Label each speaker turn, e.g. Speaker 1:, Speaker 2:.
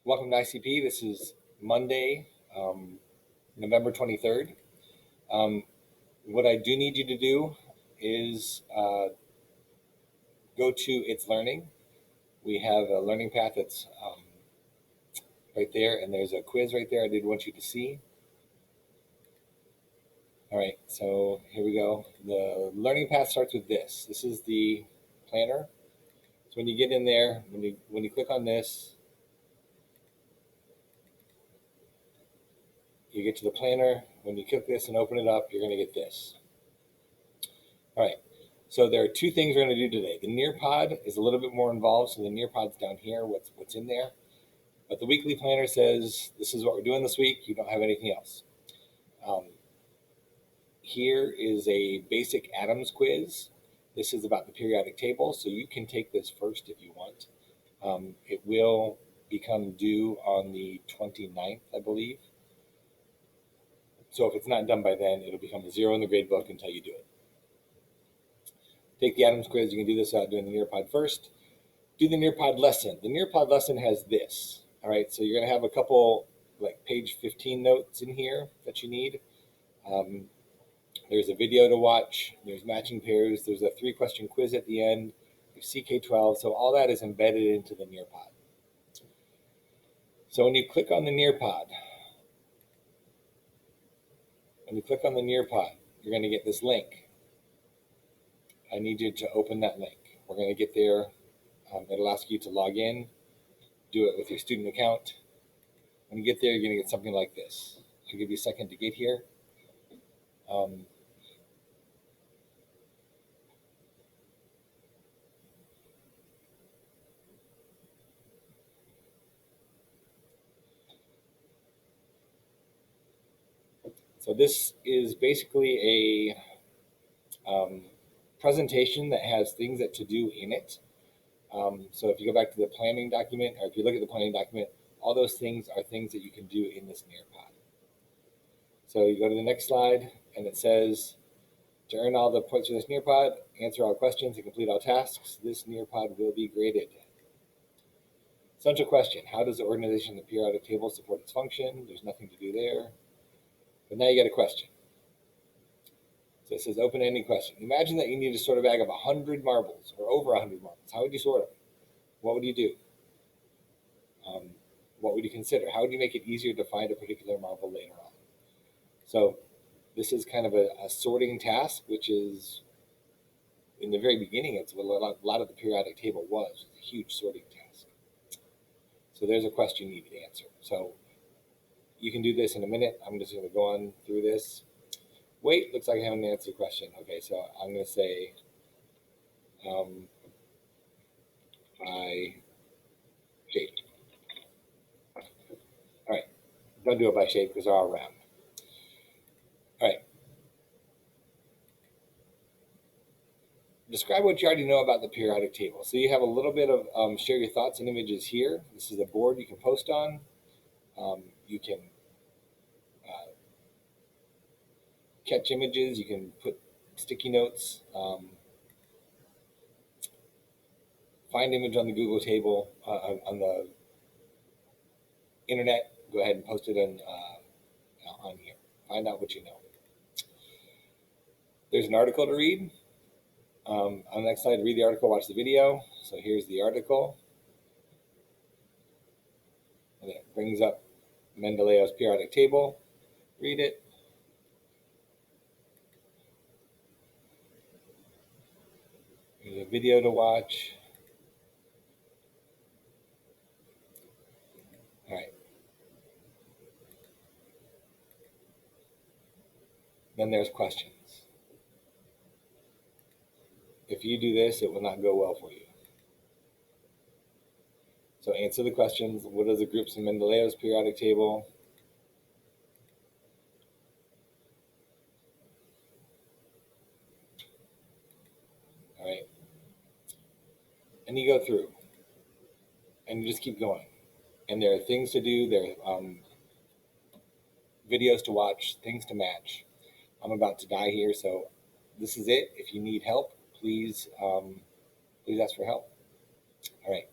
Speaker 1: Welcome to ICP. This is Monday, November 23rd. What I do need you to do is go to It's Learning. We have a learning path that's right there, and there's a quiz right there I did want you to see. All right, so here we go. The learning path starts with this. This is the planner. So when you get in there, when you click on this, you get to the planner. When you click this and open it up, you're going to get this. All right, so there are two things we're going to do today. The Nearpod is a little bit more involved, so the Nearpod's down here, what's in there. But the weekly planner says, this is what we're doing this week. You don't have anything else. Here is a basic atoms quiz. This is about the periodic table, so you can take this first if you want. It will become due on the 29th, I believe. So if it's not done by then, it'll become a 0 in the grade book until you do it. Take the atoms quiz. You can do this without doing the Nearpod first. Do the Nearpod lesson. The Nearpod lesson has this. All right, so you're going to have a couple, like page 15 notes in here that you need. There's a video to watch. There's matching pairs. There's a 3-question quiz at the end. There's CK12. So all that is embedded into the Nearpod. So when you click on the Nearpod, you're going to get this link. I need you to open that link. We're going to get there. It'll ask you to log in, do it with your student account. When you get there, you're going to get something like this. I'll give you a second to get here. So this is basically a presentation that has things that to do in it. So if you go back to the planning document, or if you look at the planning document, all those things are things that you can do in this Nearpod. So you go to the next slide, and it says, to earn all the points for this Nearpod, answer all questions, and complete all tasks, this Nearpod will be graded. Essential question: how does the organization of the periodic table support its function? There's nothing to do there. But now you get a question. So it says open-ended question. Imagine that you need to sort a bag of 100 marbles, or over 100 marbles. How would you sort them? What would you do? What would you consider? How would you make it easier to find a particular marble later on? So this is kind of a sorting task, which is, in the very beginning, it's what a lot of the periodic table was a huge sorting task. So there's a question you need to answer. So you can do this in a minute. I'm just going to go on through this. Wait, looks like I haven't answered the question. Okay, so I'm going to say by shape. All right, don't do it by shape because they're all round. All right. Describe what you already know about the periodic table. So you have a little bit of share your thoughts and images here. This is a board you can post on. You can catch images. You can put sticky notes. Find image on the Google table, on the internet. Go ahead and post it on here. Find out what you know. There's an article to read. On the next slide, read the article, watch the video. So here's the article. And it brings up Mendeleev's periodic table. Read it. There's a video to watch. All right. Then there's questions. If you do this, it will not go well for you. So answer the questions. What are the groups in Mendeleev's periodic table? All right. And you go through. And you just keep going. And there are things to do. There are videos to watch, things to match. I'm about to die here, so this is it. If you need help, please ask for help. All right.